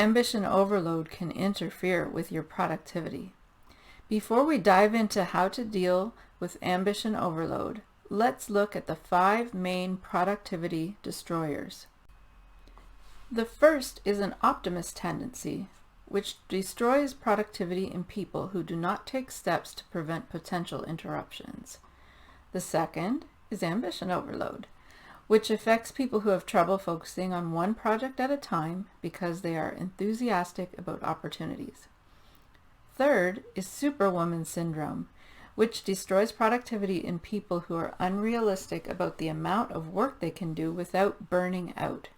Ambition overload can interfere with your productivity. Before we dive into how to deal with ambition overload, let's look at the 5 main productivity destroyers. The first is an optimist tendency, which destroys productivity in people who do not take steps to prevent potential interruptions. The second is ambition overload, which affects people who have trouble focusing on one project at a time because they are enthusiastic about opportunities. Third is Superwoman syndrome, which destroys productivity in people who are unrealistic about the amount of work they can do without burning out.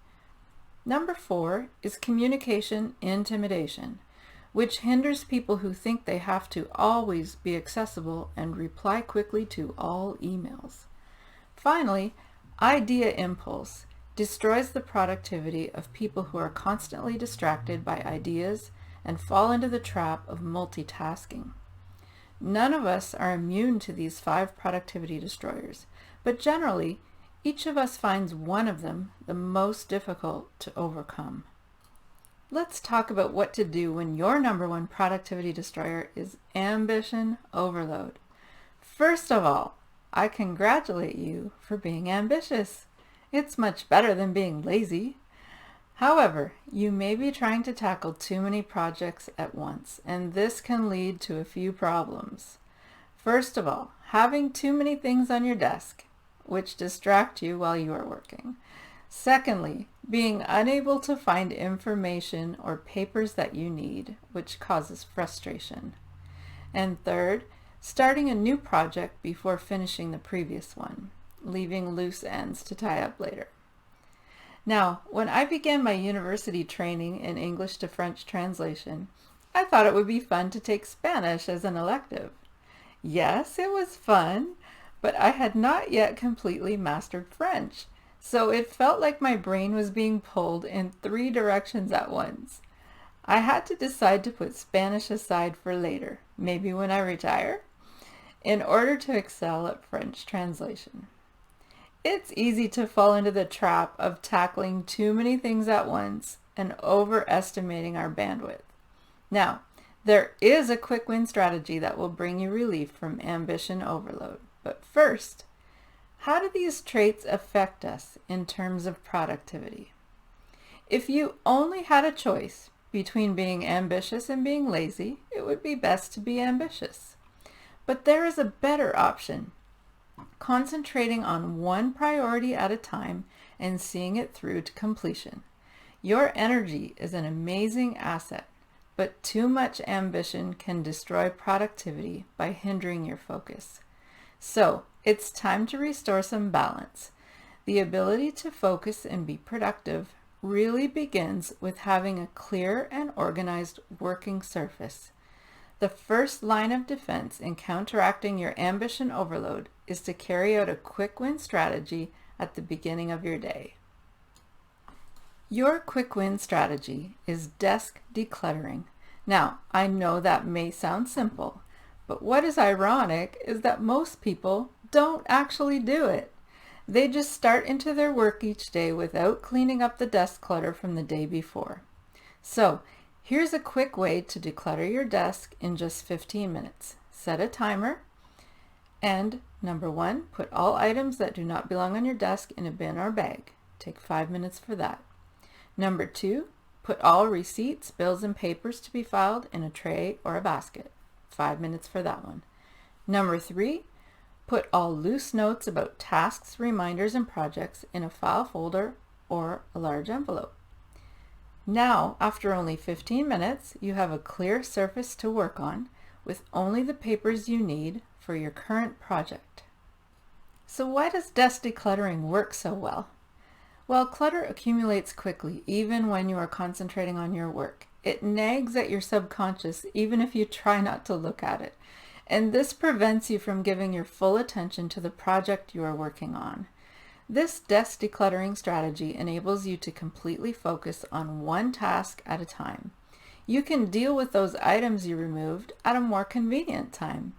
Number 4 is communication intimidation, which hinders people who think they have to always be accessible and reply quickly to all emails. Finally, idea impulse destroys the productivity of people who are constantly distracted by ideas and fall into the trap of multitasking. None of us are immune to these 5 productivity destroyers, but generally, each of us finds one of them the most difficult to overcome. Let's talk about what to do when your number 1 productivity destroyer is ambition overload. First of all, I congratulate you for being ambitious. It's much better than being lazy. However, you may be trying to tackle too many projects at once, and this can lead to a few problems. First of all, having too many things on your desk, which distract you while you are working. Secondly, being unable to find information or papers that you need, which causes frustration. And third, starting a new project before finishing the previous one, leaving loose ends to tie up later. Now, when I began my university training in English to French translation, I thought it would be fun to take Spanish as an elective. Yes, it was fun, but I had not yet completely mastered French, so it felt like my brain was being pulled in 3 directions at once. I had to decide to put Spanish aside for later, maybe when I retire, in order to excel at French translation. It's easy to fall into the trap of tackling too many things at once and overestimating our bandwidth. Now, there is a quick win strategy that will bring you relief from ambition overload. But first, how do these traits affect us in terms of productivity? If you only had a choice between being ambitious and being lazy, it would be best to be ambitious. But there is a better option: concentrating on one priority at a time and seeing it through to completion. Your energy is an amazing asset, but too much ambition can destroy productivity by hindering your focus. So, it's time to restore some balance. The ability to focus and be productive really begins with having a clear and organized working surface. The first line of defense in counteracting your ambition overload is to carry out a quick win strategy at the beginning of your day. Your quick win strategy is desk decluttering. Now, I know that may sound simple, but what is ironic is that most people don't actually do it. They just start into their work each day without cleaning up the desk clutter from the day before. So, here's a quick way to declutter your desk in just 15 minutes. Set a timer, and number 1, put all items that do not belong on your desk in a bin or bag. Take 5 minutes for that. Number 2, put all receipts, bills, and papers to be filed in a tray or a basket. 5 minutes for that one. Number 3, put all loose notes about tasks, reminders, and projects in a file folder or a large envelope. Now, after only 15 minutes, you have a clear surface to work on with only the papers you need for your current project. So why does desk decluttering work so well? Well, clutter accumulates quickly, even when you are concentrating on your work. It nags at your subconscious, even if you try not to look at it. And this prevents you from giving your full attention to the project you are working on. This desk decluttering strategy enables you to completely focus on one task at a time. You can deal with those items you removed at a more convenient time,